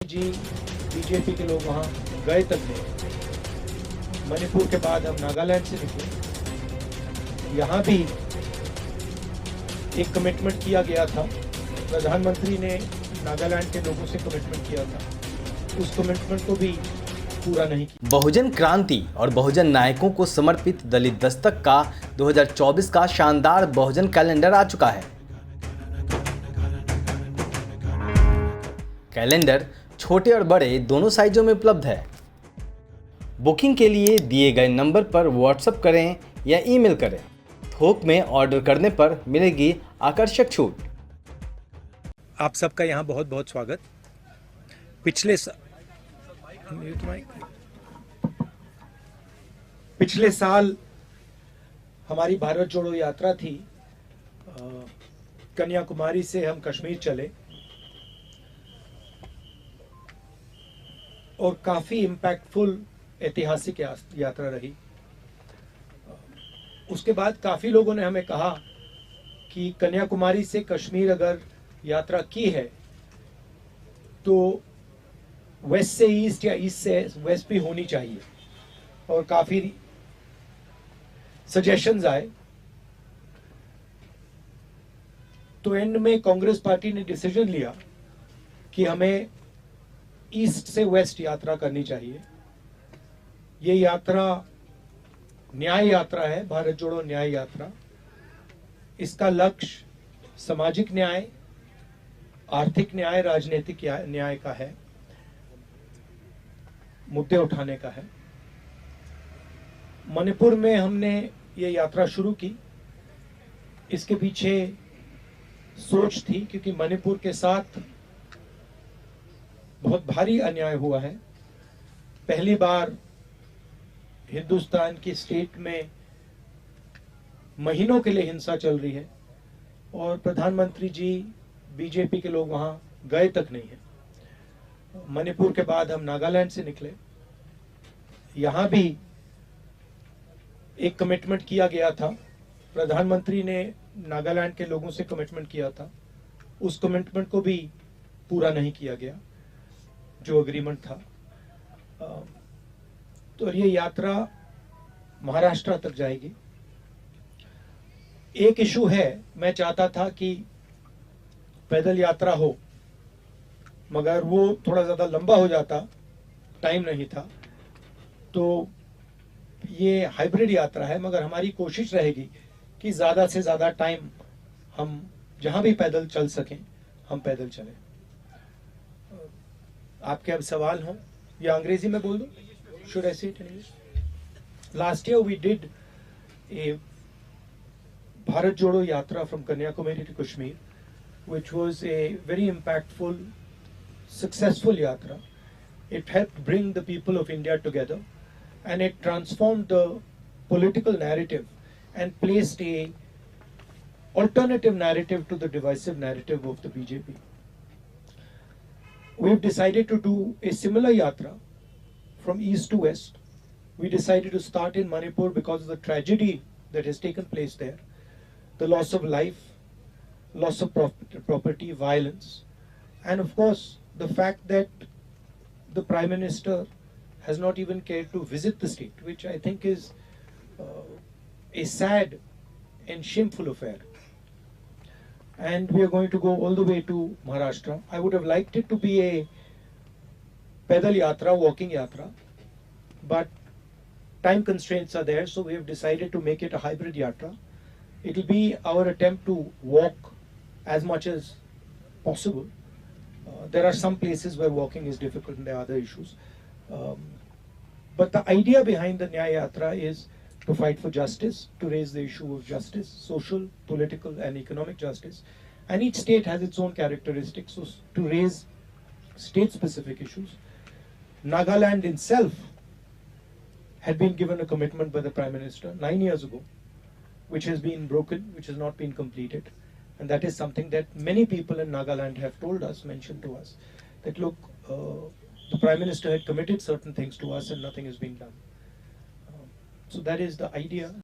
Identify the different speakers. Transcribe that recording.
Speaker 1: जी BJP के लोग वहाँ गए तक नहीं। मणिपुर के बाद हम नागालैंड से निकले। यहाँ भी एक कमिटमेंट किया गया था, प्रधानमंत्री ने नागालैंड के लोगों से कमिटमेंट किया था, उस कमिटमेंट को भी पूरा नहीं किया।
Speaker 2: बहुजन क्रांति और बहुजन नायकों को समर्पित दलित दस्तक का 2024 का शानदार बहुजन कैलेंडर आ चुका है। कैलेंडर छोटे और बड़े दोनों साइजों में उपलब्ध है। बुकिंग के लिए दिए गए नंबर पर व्हाट्सएप करें या ईमेल करें। थोक में ऑर्डर करने पर मिलेगी आकर्षक छूट।
Speaker 1: आप सबका यहाँ बहुत बहुत स्वागत। पिछले साल हमारी भारत जोड़ो यात्रा थी। कन्याकुमारी से हम कश्मीर चले और काफी इम्पैक्टफुल ऐतिहासिक यात्रा रही। उसके बाद काफी लोगों ने हमें कहा कि कन्याकुमारी से कश्मीर अगर यात्रा की है तो वेस्ट से ईस्ट या ईस्ट से वेस्ट भी होनी चाहिए, और काफी सजेशंस आए। तो एंड में कांग्रेस पार्टी ने डिसीजन लिया कि हमें ईस्ट से वेस्ट यात्रा करनी चाहिए। ये यात्रा न्याय यात्रा है, भारत जोड़ो न्याय यात्रा। इसका लक्ष्य सामाजिक न्याय, आर्थिक न्याय, राजनीतिक न्याय का है, मुद्दे उठाने का है। मणिपुर में हमने ये यात्रा शुरू की। इसके पीछे सोच थी क्योंकि मणिपुर के साथ बहुत भारी अन्याय हुआ है। पहली बार हिंदुस्तान की स्टेट में महीनों के लिए हिंसा चल रही है और प्रधानमंत्री जी, बीजेपी के लोग वहां गए तक नहीं है। मणिपुर के बाद हम नागालैंड से निकले। यहां भी एक कमिटमेंट किया गया था, प्रधानमंत्री ने नागालैंड के लोगों से कमिटमेंट किया था, उस कमिटमेंट को भी पूरा नहीं किया गया जो एग्रीमेंट था। तो ये यात्रा महाराष्ट्र तक जाएगी। एक इशू है, मैं चाहता था कि पैदल यात्रा हो, मगर वो थोड़ा ज्यादा लंबा हो जाता, टाइम नहीं था। तो ये हाइब्रिड यात्रा है, मगर हमारी कोशिश रहेगी कि ज्यादा से ज्यादा टाइम हम जहां भी पैदल चल सकें हम पैदल चलें। आपके अब सवाल हो या अंग्रेजी में बोल दूं? Should I say it in English? Last year we did a Bharat Jodo Yatra from Kanyakumari to Kashmir, which was a very impactful, successful yatra. It helped bring the people of India together, and it transformed the political narrative and placed a alternative narrative to the divisive narrative of the BJP. We've decided to do a similar yatra from east to west. We decided to start in Manipur because of the tragedy that has taken place there, the loss of life, loss of property, violence, and of course the fact that the Prime Minister has not even cared to visit the state, which I think is a sad and shameful affair. And we are going to go all the way to Maharashtra. I would have liked it to be a pedal yatra, walking yatra, but time constraints are there, so we have decided to make it a hybrid yatra. It will be our attempt to walk as much as possible. There are some places where walking is difficult and there are other issues. But the idea behind the Nyaya Yatra is to fight for justice, to raise the issue of justice, social, political and economic justice. And each state has its own characteristics, so to raise state-specific issues. Nagaland itself had been given a commitment by the Prime Minister 9 years ago, which has been broken, which has not been completed. And that is something that many people in Nagaland have told us, mentioned to us, that look, the Prime Minister had committed certain things to us and nothing has been done. So that is the idea.